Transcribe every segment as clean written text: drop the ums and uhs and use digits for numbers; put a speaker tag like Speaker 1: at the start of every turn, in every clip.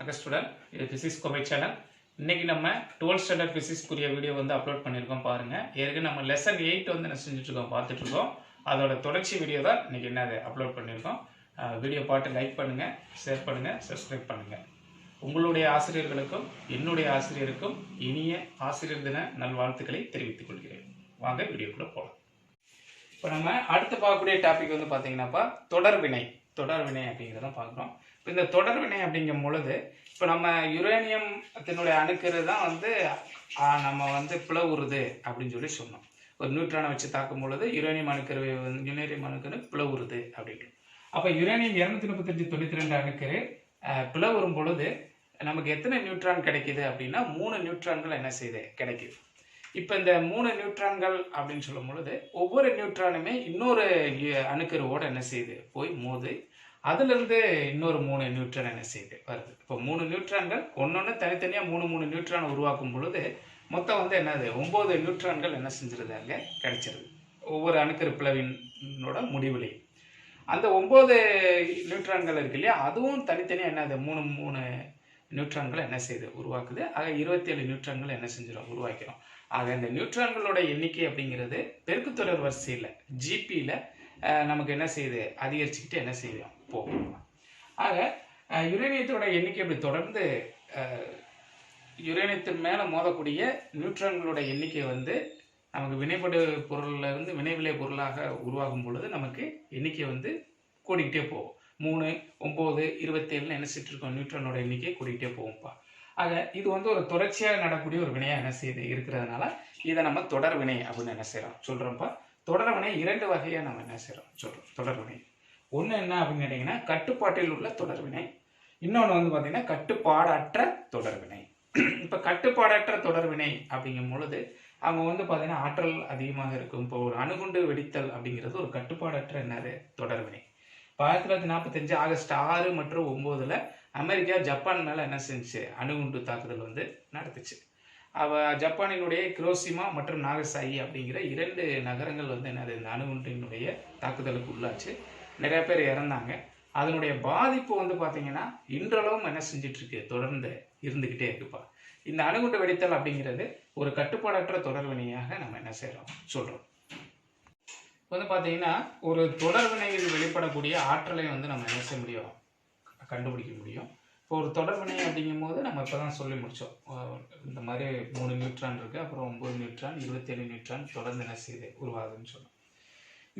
Speaker 1: வணக்கம் ஸ்டூடெண்ட், இது physics Kovai channel. இன்னைக்கு நம்ம 12th ஸ்டாண்டர்ட் பிசிக்ஸ்க்குரிய வீடியோ வந்து அப்லோட் பண்ணியிருக்கோம் பாருங்க. ஏற்கனவே நம்ம லெசன் 8 வந்து என்ன செஞ்சுட்டு இருக்கோம், பார்த்துட்டு இருக்கோம். அதோட தொடர்ச்சி வீடியோ தான் இன்னைக்கு என்னது அப்லோட் பண்ணியிருக்கோம். வீடியோ பார்த்து லைக் பண்ணுங்க, ஷேர் பண்ணுங்க, சப்ஸ்கிரைப் பண்ணுங்க. உங்களுடைய ஆசிரியர்களுக்கும் என்னுடைய ஆசிரியருக்கும் இனிய ஆசிரியர் தின நல்வாழ்த்துக்களை தெரிவித்துக் கொள்கிறேன். வாங்க வீடியோக்குள்ள போகலாம். இப்போ நம்ம அடுத்து பார்க்கக்கூடிய டாபிக் வந்து பார்த்தீங்கன்னாப்பா தொடர்வினை அப்படிங்கிறத பார்க்குறோம். இப்போ இந்த தொடர்வினை அப்படிங்கும் பொழுது இப்போ நம்ம யுரேனியத்தினுடைய அணுக்கரு தான் வந்து நம்ம வந்து பிளவுறுது அப்படின்னு சொல்லி சொன்னோம். ஒரு நியூட்ரானை வச்சு தாக்கும் பொழுது யுரேனியம் அணுக்கரு பிளவுறுது அப்படின்னு. அப்போ யுரேனியம் 235-92 அணுக்கரு பிளவுறும் பொழுது நமக்கு எத்தனை நியூட்ரான் கிடைக்குது அப்படின்னா 3 நியூட்ரான்கள் என்ன செய்யுது கிடைக்குது. இப்போ இந்த 3 நியூட்ரான்கள் அப்படின்னு சொல்லும் பொழுது ஒவ்வொரு நியூட்ரானுமே இன்னொரு அணுக்கருவோடு என்ன செய்யுது போய் மோது அதுலேருந்து இன்னொரு 3 நியூட்ரான் என்ன செய்யுது வருது. இப்போ 3 நியூட்ரான்கள் ஒன்னொன்று தனித்தனியாக 3 நியூட்ரான் உருவாக்கும் பொழுது மொத்தம் வந்து என்னது 9 நியூட்ரான்கள் என்ன செஞ்சிருது அங்கே கிடைச்சிருது ஒவ்வொரு அணுக்கரு பிளவினோட முடிவுலையும். அந்த 9 நியூட்ரான்கள் இருக்கு இல்லையா, அதுவும் தனித்தனியாக என்னது 3 நியூட்ரான்களை என்ன செய்யுது உருவாக்குது. ஆக 27 நியூட்ரான்கள் என்ன செஞ்சிடும் உருவாக்கிறோம். ஆக இந்த நியூட்ரான்களோட எண்ணிக்கை அப்படிங்கிறது பெருக்குத்தொடர் வரிசையில் ஜிபியில் நமக்கு என்ன செய்யுது அதிகரிச்சுக்கிட்டு என்ன செய்யும் போகும். ஆக யுரேனியத்தோட எண்ணிக்கை அப்படி தொடர்ந்து யுரேனியத்தின் மேலே மோதக்கூடிய நியூட்ரான்களோட எண்ணிக்கை வந்து நமக்கு வினைபடு பொருளில் இருந்து வினைவிலை பொருளாக உருவாகும் பொழுது நமக்கு எண்ணிக்கை வந்து கூடிக்கிட்டே போகும். 3, 9, 27 என்ன செஞ்சுட்டு இருக்கோம், நியூட்ரானோட எண்ணிக்கை கூடிக்கிட்டே போகும்ப்பா. ஆக இது வந்து ஒரு தொடர்ச்சியாக நடக்கூடிய ஒரு வினையாக என்ன செய்யுது இருக்கிறதுனால இதை நம்ம தொடர் வினை அப்படின்னு என்ன செய்கிறோம் சொல்கிறோம்ப்பா. தொடர் வினை 2 வகையாக நம்ம என்ன செய்கிறோம் சொல்கிறோம். தொடர் வினை ஒன்று என்ன அப்படின்னு கேட்டிங்கன்னா கட்டுப்பாட்டில் உள்ள தொடர் வினை, இன்னொன்று வந்து பார்த்திங்கன்னா கட்டுப்பாடற்ற தொடர் வினை. இப்போ கட்டுப்பாடற்ற தொடர் வினை அப்படிங்கும் பொழுது அவங்க வந்து பார்த்திங்கன்னா ஆற்றல் அதிகமாக இருக்கும். இப்போ ஒரு அணுகுண்டு வெடித்தல் அப்படிங்கிறது ஒரு கட்டுப்பாடற்ற என்னது தொடர் வினை. 1945 ஆகஸ்ட் 6 மற்றும் 9 அமெரிக்கா ஜப்பான் மேலே என்ன செஞ்சுச்சு அணுகுண்டு தாக்குதல் வந்து நடத்துச்சு. ஜப்பானினுடைய கிரோசிமா மற்றும் நாகசாகி அப்படிங்கிற 2 நகரங்கள் வந்து என்னது இந்த அணுகுண்டினுடைய தாக்குதலுக்கு உள்ளாச்சு. நிறைய பேர் இறந்தாங்க. அதனுடைய பாதிப்பு வந்து பார்த்தீங்கன்னா இன்றளவும் என்ன செஞ்சிட்டு இருக்கு தொடர்ந்து இருந்துக்கிட்டே இருக்குப்பா. இந்த அணுகுண்டு வெடித்தல் அப்படிங்கிறது ஒரு கட்டுப்பாடற்ற தொடர்வினையாக நம்ம என்ன செய்கிறோம் சொல்கிறோம். வந்து பார்த்தீங்கன்னா ஒரு தொடர்வினையில் வெளிப்படக்கூடிய ஆற்றலை வந்து நம்ம என்ன செய்ய முடியும் கண்டுபிடிக்க முடியும். இப்போ ஒரு தொடர்வினை அப்படிங்கும் போது நம்ம இப்போ தான் சொல்லி முடித்தோம். இந்த மாதிரி 3 நியூட்ரான் இருக்குது, அப்புறம் 9 நியூட்ரான் 27 நியூட்ரான் தொடர்ந்து என்ன செய்யுது உருவாகுதுன்னு சொன்னோம்.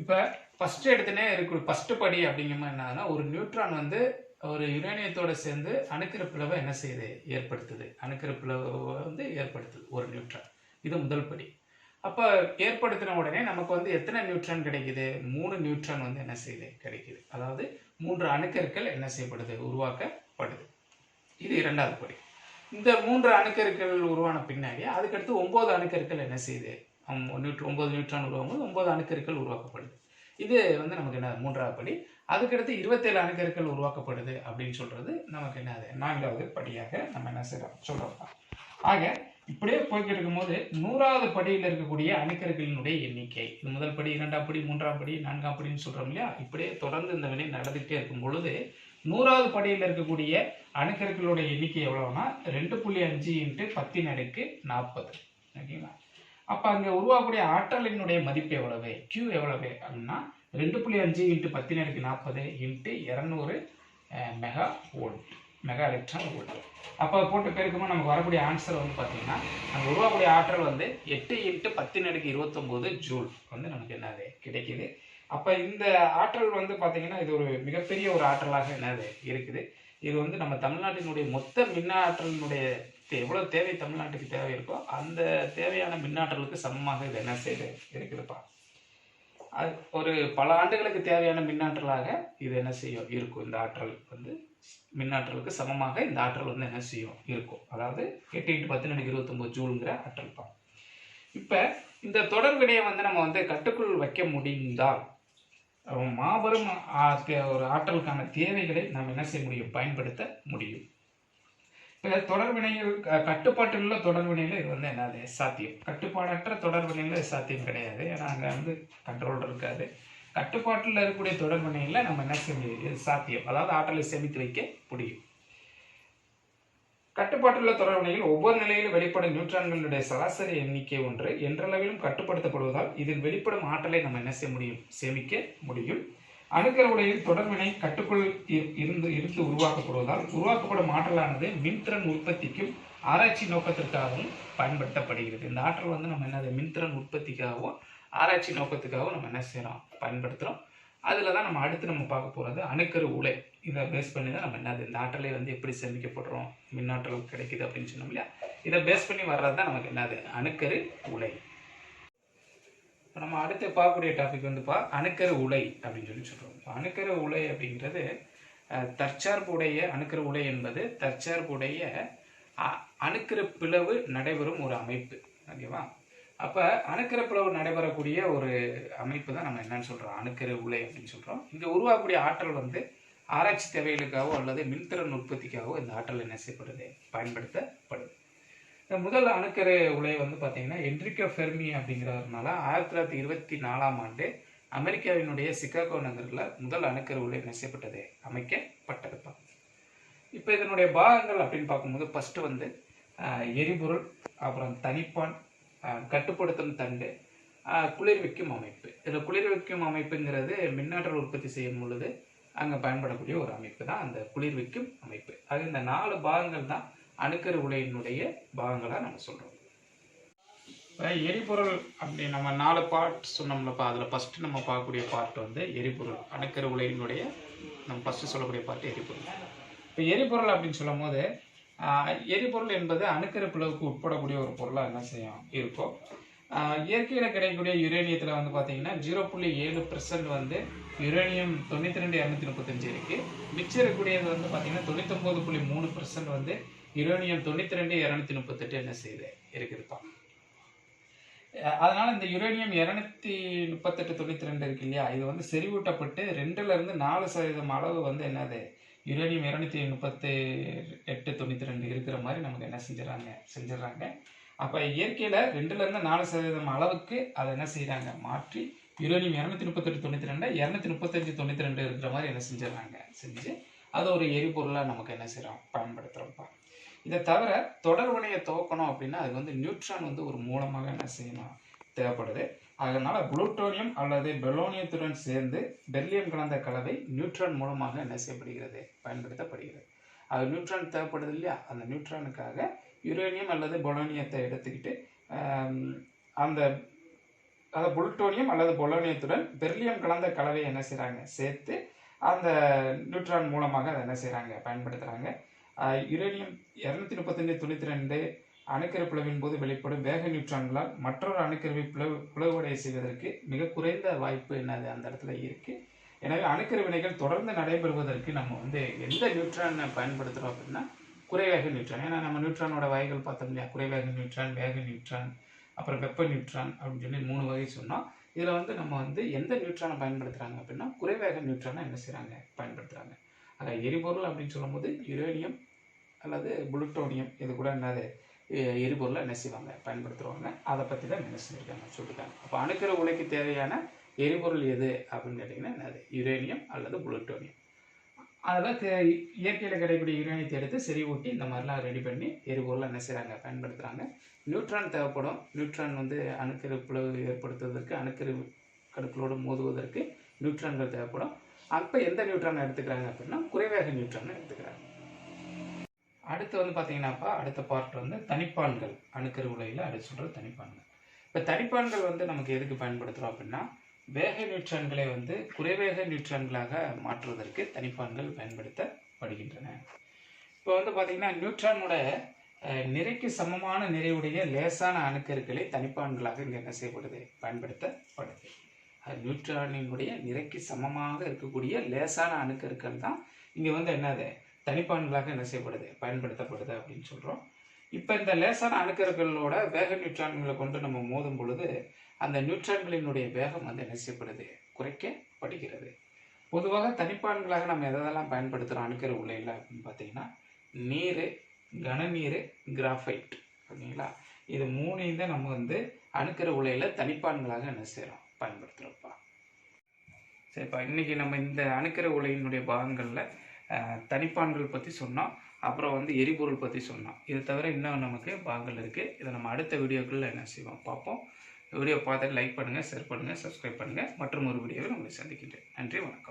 Speaker 1: இப்போ ஃபஸ்ட்டு எடுத்துனே ஃபஸ்ட்டு படி அப்படிங்கும்போது என்னன்னா ஒரு நியூட்ரான் வந்து ஒரு யுரேனியத்தோடு சேர்ந்து அணுக்கரு பிளவை என்ன செய்யுது ஏற்படுத்துது. அணுக்கரு பிளவை வந்து ஏற்படுத்துது ஒரு நியூட்ரான். இது முதல் படி. அப்போ ஏற்படுத்தின உடனே நமக்கு வந்து எத்தனை நியூட்ரான் கிடைக்குது, 3 நியூட்ரான் வந்து என்ன செய்யுது கிடைக்குது. அதாவது 3 அணுக்கருக்கள் என்ன செய்யப்படுது உருவாக்கப்படுது. இது 2வது படி. இந்த 3 அணுக்கருக்கள் உருவான பின்னாடி அதுக்கடுத்து 9 அணுக்கருக்கள் என்ன செய்யுது 9 நியூட்ரான் உருவாகும்போது 9 அணுக்கருக்கள் உருவாக்கப்படுது. இது வந்து நமக்கு என்ன 3வது படி. அதுக்கடுத்து 27 அணுக்கருக்கள் உருவாக்கப்படுது அப்படின்னு சொல்றது நமக்கு என்னது 4வது படியாக நம்ம என்ன செய்யறோம் சொல்றோம். ஆக இப்படியே போய்கிட்டு இருக்கும்போது 100வது படியில் இருக்கக்கூடிய அணுக்கருக்களினுடைய எண்ணிக்கை, இது முதல் படி, 2ஆம் படி, 3ஆம் படி, 4ஆம் படின்னு சொல்றோம் இல்லையா. இப்படியே தொடர்ந்து இந்த வினை நடந்துகிட்டே இருக்கும் பொழுது 100வது படியில் இருக்கக்கூடிய அணுக்கருக்களுடைய எண்ணிக்கை எவ்வளவுனா 2.5 × 10⁻40. ஓகேங்களா. அப்போ அங்கே உருவாகக்கூடிய ஆற்றலினுடைய மதிப்பு எவ்வளவு, Q எவ்வளவு அப்படின்னா 2.5 × 10⁻40 × 200 மெகா எலக்ட்ரான் வோல்ட். அப்போ போட்டு பெருக்கும்போது நமக்கு வரக்கூடிய ஆன்சர் வந்து பார்த்தீங்கன்னா அங்கே உருவாகக்கூடிய ஆற்றல் வந்து 8 × 10⁻29 ஜூல் வந்து நமக்கு என்னது கிடைக்குது. அப்போ இந்த ஆற்றல் வந்து பார்த்தீங்கன்னா இது ஒரு மிகப்பெரிய ஒரு ஆற்றலாக என்னது இருக்குது. இது வந்து நம்ம தமிழ்நாட்டினுடைய மொத்த மின்னாற்றலினுடைய எவ்வளோ தேவை தமிழ்நாட்டுக்கு தேவை இருக்கோ அந்த தேவையான மின்னாற்றலுக்கு சமமாக இது என்ன செய்து இருக்குதுப்பா. அது ஒரு பல ஆண்டுகளுக்கு தேவையான மின்னாற்றலாக இது என்ன செய்யும் இருக்கும். இந்த ஆற்றல் வந்து மின்னாற்றலுக்கு சமமாக இந்த ஆற்றல் வந்து என்ன செய்யும் இருக்கும். அதாவது 8 × 10⁻29 ஜூலுங்கிற ஆற்றல் தான். இப்போ இந்த தொடர் வினையை வந்து நம்ம வந்து கட்டுக்குள் வைக்க முடிந்தால் மாபெரும் ஒரு ஆற்றலுக்கான தேவைகளை நாம் என்ன செய்ய முடியும் பயன்படுத்த முடியும். இப்போ தொடர்வினையில் கட்டுப்பாட்டில் உள்ள தொடர்வினையில் இது வந்து என்னது சாத்தியம். கட்டுப்பாடற்ற தொடர்வினையில் சாத்தியம் கிடையாது. ஏன்னா அங்கே வந்து கண்ட்ரோல் இருக்காது. கட்டுப்பாட்டில் இருக்கக்கூடிய தொடர்வினையில் நம்ம என்ன செய்ய முடியும் சாத்தியம். அதாவது ஆற்றலை சேமித்து வைக்க முடியும். கட்டுப்பாட்டுள்ள தொடர் வினையில் ஒவ்வொரு நிலையிலும் வெளிப்படும் நியூட்ரான்களுடைய சராசரி எண்ணிக்கை ஒன்று என்றளவிலும் கட்டுப்படுத்தப்படுவதால் இதில் வெளிப்படும் ஆற்றலை நம்ம என்ன செய்ய முடியும், சேமிக்க முடியும். அணுக்கரு உலையில் தொடர்வினை கட்டுக்குள் இருந்து உருவாக்கப்படுவதால் உருவாக்கப்படும் ஆற்றலானது மின்திறன் உற்பத்திக்கும் ஆராய்ச்சி நோக்கத்திற்காகவும் பயன்படுத்தப்படுகிறது. இந்த ஆற்றல் வந்து நம்ம என்னது மின்திறன் உற்பத்திக்காகவும் ஆராய்ச்சி நோக்கத்துக்காகவும் நம்ம என்ன செய்யறோம், பயன்படுத்துகிறோம். அதில் தான் நம்ம அடுத்து நம்ம பார்க்க போகிறது அணுக்கரு உலை. இதை பேஸ் பண்ணி தான் நம்ம என்னது இந்த ஆற்றலை வந்து எப்படி சேமிக்கப்படுறோம், மின்னாற்றல் கிடைக்குது அப்படின்னு சொன்னோம் இல்லையா. இதை பேஸ் பண்ணி வர்றது தான் நமக்கு என்னது அணுக்கரு உலை. இப்போ நம்ம அடுத்து பார்க்கக்கூடிய டாபிக் வந்து அணுக்கரு உலை அப்படின்னு சொல்கிறோம். இப்போ அணுக்கரு உலை அப்படிங்கிறது தற்சார்புடைய அணுக்கரு உலை என்பது தற்சார்புடைய அணுக்கரு பிளவு நடைபெறும் ஒரு அமைப்பு. ஓகேவா. அப்போ அணுக்கரு பிளவு நடைபெறக்கூடிய ஒரு அமைப்பு தான் நம்ம என்னன்னு சொல்கிறோம், அணுக்கரு உலை அப்படின்னு சொல்கிறோம். இங்கே உருவாகக்கூடிய ஆற்றல் வந்து ஆராய்ச்சி தேவைகளுக்காகவோ அல்லது மின்திறன் உற்பத்திக்காகவோ இந்த ஆற்றல் என்ன செய்யப்படுது, பயன்படுத்தப்படுது. இந்த முதல் அணுக்கரு உலை வந்து பார்த்தீங்கன்னா என்ரிகோ ஃபெர்மி அப்படிங்கிறதுனால 1924ஆம் ஆண்டு அமெரிக்காவினுடைய சிகாகோ நகரில் முதல் அணுக்கரு உலை என்ன செய்யப்பட்டது, அமைக்கப்பட்டதுப்பா. இப்போ இதனுடைய பாகங்கள் அப்படின்னு பார்க்கும்போது ஃபஸ்ட்டு வந்து எரிபொருள், அப்புறம் தனிப்பான், கட்டுப்படுத்தும் தண்டு, குளிர்விக்கும் அமைப்பு. இதில் குளிர்விக்கும் அமைப்புங்கிறது மின்னாற்றல் உற்பத்தி செய்யும் பொழுது அங்கே பயன்படக்கூடிய ஒரு அமைப்பு தான் அந்த குளிர்விக்கும் அமைப்பு. அது இந்த 4 பாகங்கள் தான் அணுக்கரு உலையினுடைய பாகங்களாக நம்ம சொல்கிறோம். இப்போ எரிபொருள் அப்படி நம்ம 4 பார்ட் சொன்னோம்லப்பா. அதில் ஃபஸ்ட்டு நம்ம பார்க்கக்கூடிய பார்ட் வந்து எரிபொருள். அணுக்கரு உலையினுடைய நம்ம ஃபஸ்ட்டு சொல்லக்கூடிய பார்ட் எரிபொருள். இப்போ எரிபொருள் அப்படின்னு சொல்லும் போது எரிபொருள் என்பது அணுக்கரு பிளவுக்கு உட்படக்கூடிய ஒரு பொருளாக என்ன செய்யும் இருக்கும். இயற்கையில் கிடைக்கக்கூடிய யுரேனியத்தில் வந்து பார்த்தீங்கன்னா 0.7% வந்து யுரேனியம் 92,235 இருக்குது. மிச்சம் இருக்கக்கூடியது வந்து பார்த்தீங்கன்னா 99.3% வந்து யுரேனியம் 92,238 என்ன செய்யுது இருக்குதுப்பா. அதனால் இந்த யுரேனியம் 238-92 இருக்கு இல்லையா, இது வந்து செறிவூட்டப்பட்டு 2-4% அளவு வந்து என்னது யுரேனியம் 238-92 இருக்கிற மாதிரி நமக்கு என்ன செஞ்சிடறாங்க. அப்போ இயற்கையில் 2-4% அளவுக்கு அதை என்ன செய்கிறாங்க, மாற்றி யுரேனியம் 238-92 235-92 இருக்கிற மாதிரி என்ன செஞ்சு அதை ஒரு எரிபொருளாக நமக்கு என்ன செய்கிறோம், பயன்படுத்துகிறோம்ப்பா. இதை தவிர தொடர் வினையை துவக்கணும் அப்படின்னா அது வந்து நியூட்ரான் வந்து ஒரு மூலமாக என்ன செய்யணும், தேவைப்படுது. அதனால புளூட்டோனியம் அல்லது பெலோனியத்துடன் சேர்ந்து பெர்லியம் கலந்த கலவை நியூட்ரான் மூலமாக என்ன செய்யப்படுகிறது, பயன்படுத்தப்படுகிறது. அது நியூட்ரான் தேவைப்படுது இல்லையா, அந்த நியூட்ரானுக்காக யுரேனியம் அல்லது பொலோனியத்தை எடுத்துக்கிட்டு அந்த புளூட்டோனியம் அல்லது பொலோனியத்துடன் பெர்லியம் கலந்த கலவையை என்ன செய்கிறாங்க, சேர்த்து அந்த நியூட்ரான் மூலமாக அதை என்ன செய்கிறாங்க, பயன்படுத்துகிறாங்க. யுரேனியம் 235-92 அணுக்கரு பிளவின் போது வெளிப்படும் வேக நியூட்ரான்களால் மற்றொரு அணுக்கருவை பிளவுடைய செய்வதற்கு மிக குறைந்த வாய்ப்பு என்னது அந்த இடத்துல இருக்கு. எனவே அணுக்கரு வினைகள் தொடர்ந்து நடைபெறுவதற்கு நம்ம வந்து எந்த நியூட்ரானை பயன்படுத்துகிறோம் அப்படின்னா குறைவேக நியூட்ரான். ஏன்னா நம்ம நியூட்ரானோட வகைகள் பார்த்தோம் இல்லையா, குறைவேக நியூட்ரான், வேக நியூட்ரான், அப்புறம் வெப்ப நியூட்ரான் அப்படின்னு சொல்லி 3 வகை சொன்னோம். இதில் வந்து நம்ம வந்து எந்த நியூட்ரானை பயன்படுத்துகிறாங்க அப்படின்னா குறைவேக நியூட்ரானை என்ன செய்கிறாங்க, பயன்படுத்துகிறாங்க. அதை எரிபொருள் அப்படின்னு சொல்லும் போது யுரேனியம் அல்லது புளூட்டோனியம் இது கூட என்னது எரிபொருளை என்ன செய்வாங்க, பயன்படுத்துவாங்க. அதை பற்றி தான் என்ன செஞ்சுருக்காங்க, சொல்லியிருக்காங்க. அப்போ அணுக்கரு உலைக்கு தேவையான எரிபொருள் எது அப்படின்னு கேட்டிங்கன்னா என்னது, யுரேனியம் அல்லது புளூட்டோனியம். அதில் இயற்கையில் கிடைக்கக்கூடிய யுரேனியத்தை எடுத்து செறிவூட்டி இந்த மாதிரிலாம் ரெடி பண்ணி எரிபொருளை என்ன செய்கிறாங்க, பயன்படுத்துகிறாங்க. நியூட்ரான் தேவைப்படும். நியூட்ரான் வந்து அணுக்கரு பிளவு ஏற்படுத்துவதற்கு, அணுக்கரு கடுக்களோடு மோதுவதற்கு நியூட்ரான்கள் தேவைப்படும். அப்போ எந்த நியூட்ரானை எடுத்துக்கிறாங்க அப்படின்னா குறைவேக நியூட்ரானை எடுத்துக்கிறாங்க. அடுத்து வந்து பார்த்தீங்கன்னாப்பா அடுத்த பார்ட் வந்து தனிப்பான்கள். அணுக்கரு உலையில் அடுத்து சொல்கிறது தனிப்பான்கள். இப்போ தனிப்பான்கள் வந்து நமக்கு எதுக்கு பயன்படுத்துகிறோம் அப்படின்னா வேக நியூட்ரான்களை வந்து குறைவேக நியூட்ரான்களாக மாற்றுவதற்கு தனிப்பான்கள் பயன்படுத்தப்படுகின்றன. இப்போ வந்து பார்த்தீங்கன்னா நியூட்ரானோட நிறைக்கு சமமான நிறைவுடைய லேசான அணுக்கருக்களை தனிப்பான்களாக இங்கே என்ன செய்யப்படுது, பயன்படுத்தப்படுது. அது நியூட்ரானினுடைய நிறைக்கு சமமாக இருக்கக்கூடிய லேசான அணுக்கருக்கள் தான் இங்கே வந்து என்னது தனிப்பான்களாக என்ன செய்யப்படுது, பயன்படுத்தப்படுது அப்படின்னு சொல்கிறோம். இப்போ இந்த லேசான அணுக்கருக்களோட வேக நியூட்ரான்களை கொண்டு நம்ம மோதும் பொழுது அந்த நியூட்ரான்களினுடைய வேகம் வந்து என்ன செய்யப்படுது, குறைக்கப்படுகிறது. பொதுவாக தனிப்பான்களாக நம்ம எதெல்லாம் பயன்படுத்துகிறோம் அணுக்கரு உலையில் அப்படின்னு பார்த்தீங்கன்னா நீர், கனநீர், கிராஃபைட். ஓகேங்களா, இது 3 தான் நம்ம வந்து அணுக்கரு உலையில் தனிப்பான்களாக என்ன செய்கிறோம், பயன்படுத்துகிறோம்ப்பா. சரிப்பா, இன்றைக்கி நம்ம இந்த அணுக்கரு உலையினுடைய பாகங்களில் தனிப்பான்கள் பற்றி சொன்னோம். அப்புறம் வந்து எரிபொருள் பற்றி சொன்னோம். இது தவிர இன்னும் நமக்கு பாகங்கள் இருக்குது. இதை நம்ம அடுத்த வீடியோக்குள்ளே என்ன செய்வோம் பார்ப்போம். வீடியோ பார்த்துட்டு லைக் பண்ணுங்கள், ஷேர் பண்ணுங்கள், சப்ஸ்கிரைப் பண்ணுங்கள். மற்றும் ஒரு வீடியோவை நம்மளை சந்திக்கின்றேன். நன்றி, வணக்கம்.